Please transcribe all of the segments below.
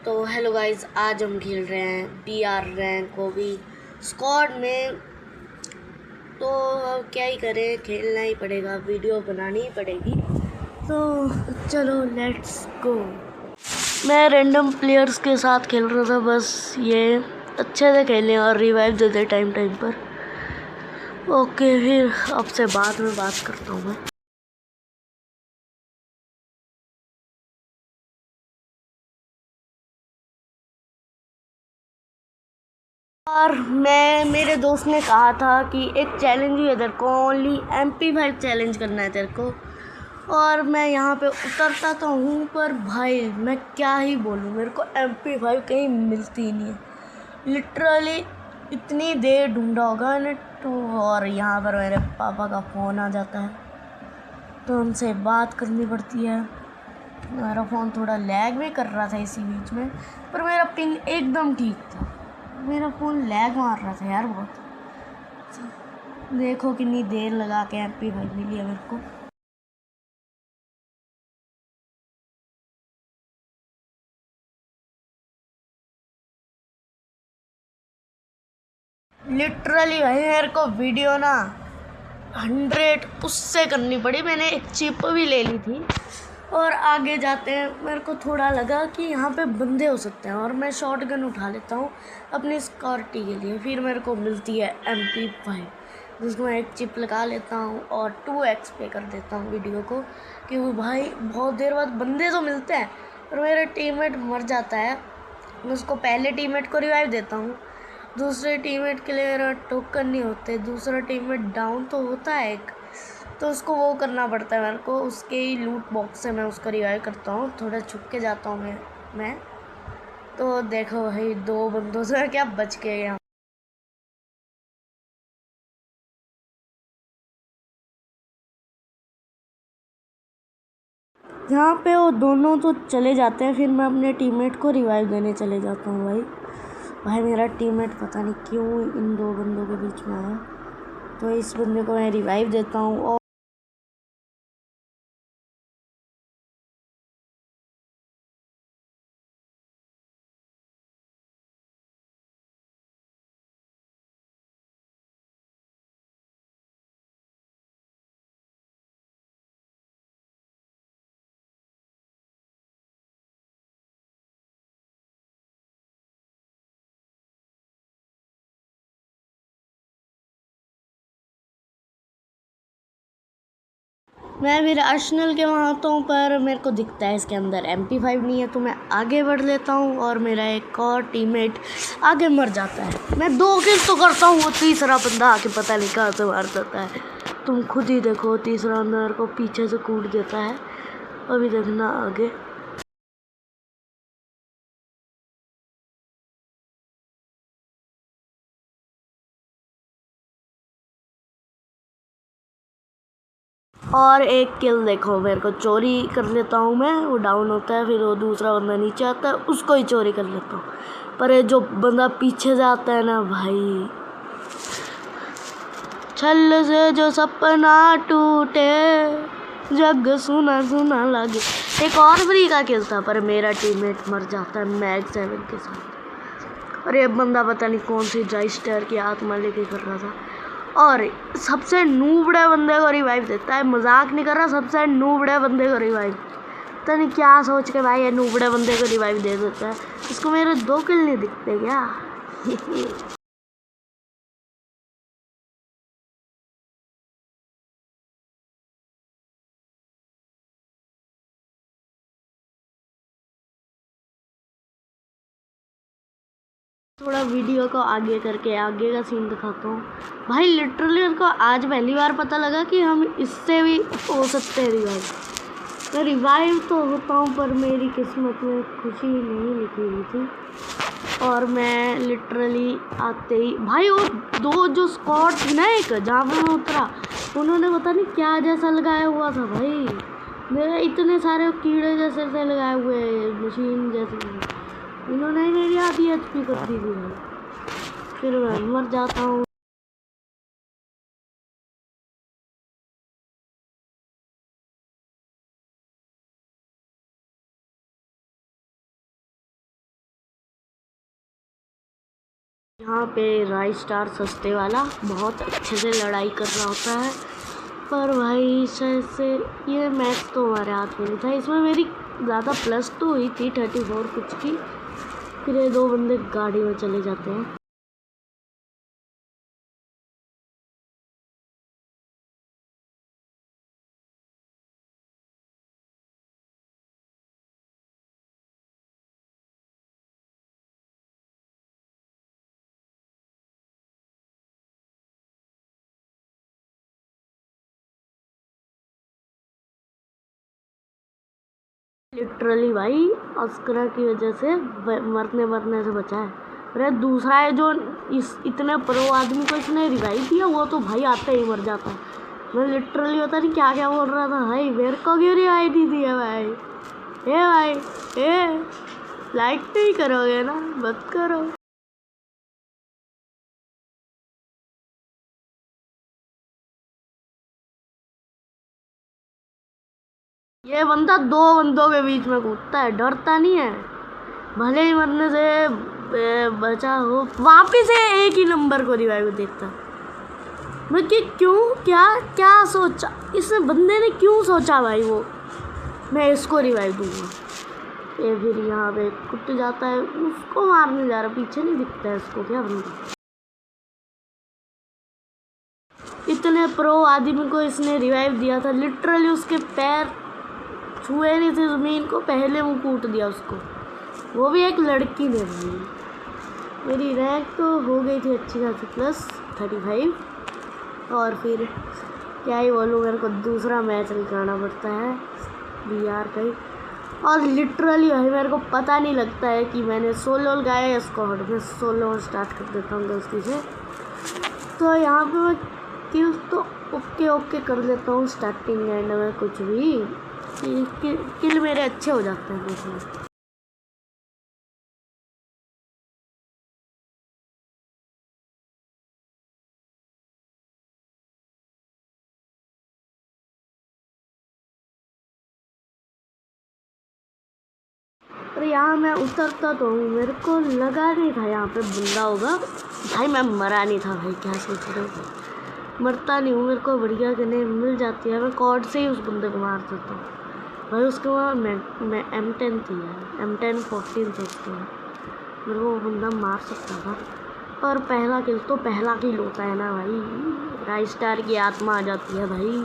तो hello guys, आज हम खेल रहे हैं BR रैंक को भी स्क्वाड में। तो अब क्या ही करें, खेलना ही पड़ेगा, वीडियो बनानी ही पड़ेगी। तो चलो लेट्स गो। मैं रैंडम प्लेयर्स के साथ खेल रहा था, बस ये अच्छे से खेलें और रिवाइव दे दे टाइम टाइम पर। ओके, फिर अब से बाद में बात करता हूँ मैं। और मेरे दोस्त ने कहा था कि एक चैलेंज ही है तेरे को, ओनली MP5 चैलेंज करना है तेरे को। और मैं यहाँ पे उतरता तो हूँ, पर भाई मैं क्या ही बोलूँ, मेरे को MP5 कहीं मिलती ही नहीं है। लिटरली इतनी देर ढूंढा होगा ने तो, और यहाँ पर मेरे पापा का फ़ोन आ जाता है तो उनसे बात करनी पड़ती है। मेरा फ़ोन थोड़ा लैग भी कर रहा था इसी बीच में, पर मेरा पिंग एकदम ठीक था। मेरा फ़ोन लैग मार रहा था यार बहुत। देखो कितनी देर लगा के MP5 मिली है मेरे को। लिटरली भाई मेरे को वीडियो ना 100 उससे करनी पड़ी। मैंने एक चिप भी ले ली थी। और आगे जाते हैं मेरे को थोड़ा लगा कि यहाँ पे बंदे हो सकते हैं, और मैं शॉट गन उठा लेता हूँ अपनी स्कॉर्टी के लिए। फिर मेरे को मिलती है MP5, जिसको मैं एक चिप लगा लेता हूँ और 2x पे कर देता हूँ वीडियो को। क्योंकि भाई बहुत देर बाद बंदे तो मिलते हैं, पर मेरा टीममेट मर जाता है। मैं उसको पहले टीममेट को रिवाइव देता हूँ, दूसरे टीममेट के लिए मेरा टोकन नहीं होते। दूसरा टीममेट डाउन तो होता है एक, तो उसको वो करना पड़ता है मेरे को। उसके ही लूट बॉक्स से मैं उसको रिवाइव करता हूँ, थोड़ा छुप के जाता हूँ मैं। तो देखो भाई, 2 बंदों से क्या बच के गया। यहाँ पे वो दोनों तो चले जाते हैं, फिर मैं अपने टीममेट को रिवाइव देने चले जाता हूँ। भाई मेरा टीममेट पता नहीं क्यों इन 2 बंदों के बीच में आया, तो इस बंदे को मैं रिवाइव देता हूँ। मैं फिर आर्सेनल के वहाँ आता हूँ, पर मेरे को दिखता है इसके अंदर MP5 नहीं है, तो मैं आगे बढ़ लेता हूँ और मेरा एक और टीममेट आगे मर जाता है। मैं 2 किल तो करता हूँ, वो तीसरा बंदा आके पता नहीं कहाँ से मार देता है। तुम खुद ही देखो, तीसरा बंदा मेरे को पीछे से कूद देता है। अभी देखना आगे। और एक किल देखो, मेरे को चोरी कर लेता हूँ मैं। वो डाउन होता है, फिर वो दूसरा बंदा नीचे आता है, उसको ही चोरी कर लेता हूँ। पर ये जो बंदा पीछे से आता है ना भाई, छल से जो सपना टूटे, जग सुना सुना लगे। एक और फ्री का किल था, पर मेरा टीममेट मर जाता है मैग 7 के साथ। और ये बंदा पता नहीं कौन सी जाइस्टर की आत्मा लेके कर रहा था, और सबसे नूबड़े बंदे को रिवाइव देता है। मजाक नहीं कर रहा, सबसे नूबड़े बंदे को रिवाइव। पता नहीं क्या सोच के भाई ये नूबड़े बंदे को रिवाइव दे देता है। इसको मेरे 2 किल नहीं दिखते क्या? थोड़ा वीडियो को आगे करके आगे का सीन दिखाता हूँ। भाई लिटरली उनको आज पहली बार पता लगा कि हम इससे भी हो सकते हैं रिवाइव। मैं रिवाइव तो होता हूँ, पर मेरी किस्मत में खुशी नहीं लिखी हुई थी। और मैं लिटरली आते ही भाई, वो 2 जो स्क्वाड थी ना, एक जहाँ पर मैं उतरा, उन्होंने पता नहीं क्या जैसा लगाया हुआ था भाई। मेरे इतने सारे कीड़े जैसे से लगाए हुए मशीन जैसे, इन्होंने मेरी आधी HP कर दी थी भाई। फिर मैं मर जाता हूँ। यहाँ पे राइस स्टार सस्ते वाला बहुत अच्छे से लड़ाई कर रहा होता है, पर भाई शायद से ये मैच तो हमारे हाथ में नहीं था। इसमें मेरी ज़्यादा प्लस तो हुई थी 34 कुछ की। फिर ये दो बंदे गाड़ी में चले जाते हैं। लिटरली भाई अस्करा की वजह से मरने से बचा है। अरे दूसरा है जो इस इतने प्रो आदमी को इसने रिवाइव दिया, वो तो भाई आते ही मर जाता है। मैं लिटरली पता नहीं क्या क्या बोल रहा था भाई, मेरे को क्यों रिवाइव नहीं दिया भाई। भाई लाइक नहीं करोगे ना, मत करो। ये बंदा दो बंदों के बीच में कूदता है, डरता नहीं है। भले ही मरने से बचा हो, वापिस से एक ही नंबर को रिवाइव देता। मैं कि क्यों, क्या क्या सोचा इस बंदे ने, क्यों सोचा भाई वो मैं इसको रिवाइव दूंगा। ये फिर यहाँ पे कुत्ते जाता है, उसको मारने जा रहा, पीछे नहीं दिखता है इसको क्या बंदा। इतने प्रो आदमी को इसने रिवाइव दिया था, लिटरली उसके पैर छुए नहीं थे ज़मीन को, पहले वो कूट दिया उसको, वो भी एक लड़की ने भाई। मेरी रैंक तो हो गई थी अच्छी खासी प्लस 35, और फिर क्या ही बोलूँ, मेरे को दूसरा मैच निकालना पड़ता है VR का ही। और लिटरली भाई मेरे को पता नहीं लगता है कि मैंने सोलो लगाया या स्क्वाड में। सोलो स्टार्ट कर देता हूँ गलती से, तो यहाँ पे मैं किल तो ओके कर लेता हूँ स्टार्टिंग एंड में, कुछ भी किल मेरे अच्छे हो जाते हैं उसमें। और यहाँ मैं उतरता तो हूँ, मेरे को लगा नहीं था यहाँ पे बंदा होगा भाई। मैं मरा नहीं था भाई, क्या सोच रहे हो, मरता नहीं हूँ। मेरे को बढ़िया गने मिल जाती है, मैं कॉर्ड से ही उस बंदे को मार देता हूँ भाई। उसके बाद मैं M10 थी यार, M10 14 थे उसके बाद, मेरे को वो बंदा मार सकता था। पर पहला किल तो पहला किल होता है ना भाई, राइस स्टार की आत्मा आ जाती है भाई।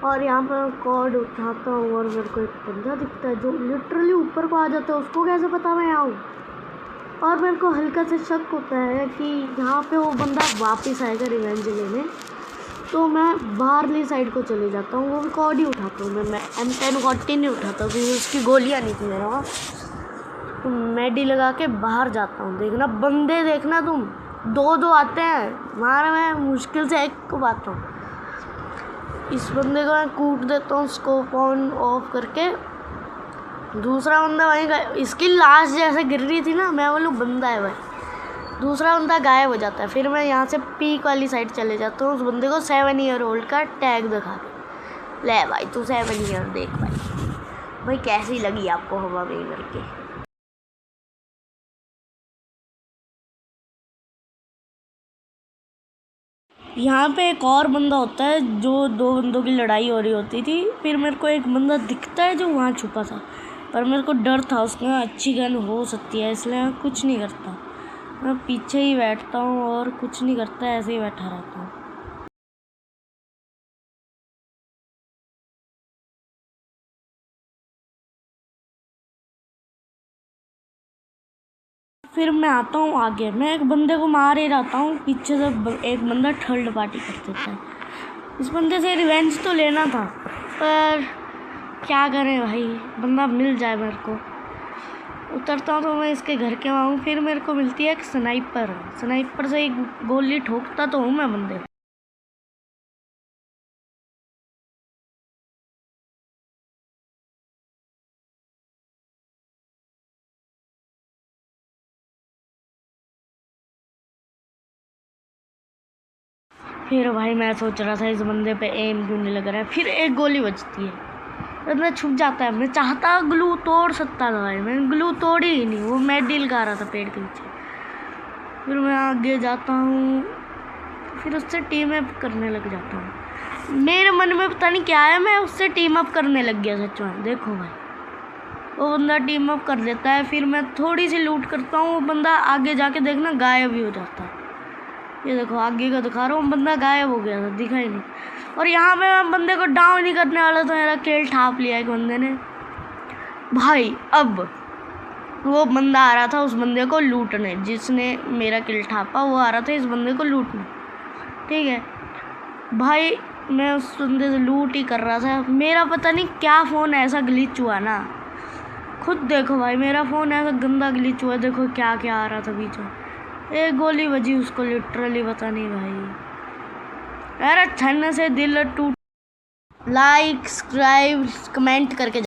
और यहाँ पर मैं कॉर्ड उठाता हूँ और मेरे को एक बंदा दिखता है जो लिटरली ऊपर को आ जाता है, उसको कैसे पता मैं यहाँ हूँ। और मेरे को हल्का से शक होता है कि यहाँ पे वो बंदा वापस आएगा रिवेंज लेने, तो मैं बाहरली साइड को चले जाता हूँ, वो भी कॉर्ड ही उठाता हूँ। मैं M10 14 नहीं उठाता क्योंकि उसकी गोलियाँ नहीं थी मेरे वहाँ। तो मैडी लगा के बाहर जाता हूँ, देखना बंदे देखना तुम, दो आते हैं मार, मैं मुश्किल से एक को पाता हूँ। इस बंदे को मैं कूट देता हूँ स्कोप ऑन ऑफ करके। दूसरा बंदा वहीं का, इसकी लाश जैसे गिर रही थी ना, मैं बोलूँ बंदा है भाई। दूसरा बंदा गायब हो जाता है, फिर मैं यहाँ से पीक वाली साइड चले जाता हूँ। उस बंदे को 7 ईयर ओल्ड का टैग दिखा के, ले भाई तू 7 ईयर देख भाई कैसी लगी आपको हवा में करके। यहाँ पे एक और बंदा होता है, जो दो बंदों की लड़ाई हो रही होती थी, फिर मेरे को एक बंदा दिखता है जो वहाँ छुपा था, पर मेरे को डर था उसमें अच्छी गन हो सकती है, इसलिए मैं कुछ नहीं करता, मैं पीछे ही बैठता हूँ और कुछ नहीं करता, ऐसे ही बैठा रहता हूँ। फिर मैं आता हूँ आगे, मैं एक बंदे को मार ही रहता हूँ, पीछे से एक बंदा थर्ड पार्टी कर देता है। इस बंदे से रिवेंज तो लेना था, पर क्या करें भाई, बंदा मिल जाए मेरे को। उतरता हूँ तो मैं इसके घर के वहाँ हूँ, फिर मेरे को मिलती है एक स्नाइपर से एक गोली ठोकता तो हूँ मैं बंदे। फिर भाई मैं सोच रहा था इस बंदे पे एम क्यों नहीं लग रहा है, फिर एक गोली बजती है, बंदा छुप जाता है। मैं चाहता ग्लू तोड़ सकता था भाई, मैंने ग्लू तोड़ी ही नहीं, वो मेडिल का आ रहा था पेड़ के पीछे। फिर मैं आगे जाता हूँ, फिर उससे टीम अप करने लग जाता हूँ। मेरे मन में पता नहीं क्या है, मैं उससे टीम अप करने लग गया सच में। देखो भाई वो बंदा टीम अप कर देता है, फिर मैं थोड़ी सी लूट करता हूँ, वो बंदा आगे जाके देखना गायब ही हो जाता है। ये देखो आगे का दिखा रहा हूँ, बंदा गायब हो गया था, दिखा ही नहीं। और यहाँ पे मैं बंदे को डाउन नहीं करने वाला था, मेरा किल ठाप लिया एक बंदे ने भाई। अब वो बंदा आ रहा था उस बंदे को लूटने, जिसने मेरा किल ठापा वो आ रहा था इस बंदे को लूटने, ठीक है भाई। मैं उस बंदे से लूट ही कर रहा था, मेरा पता नहीं क्या फ़ोन ऐसा ग्लिच हुआ ना, खुद देखो भाई मेरा फ़ोन ऐसा गंदा ग्लिच हुआ, देखो क्या क्या आ रहा था बीच में। एक गोली बजी उसको लिटरली, पता नहीं भाई, अरे छन से दिल टूट। लाइक सब्सक्राइब कमेंट करके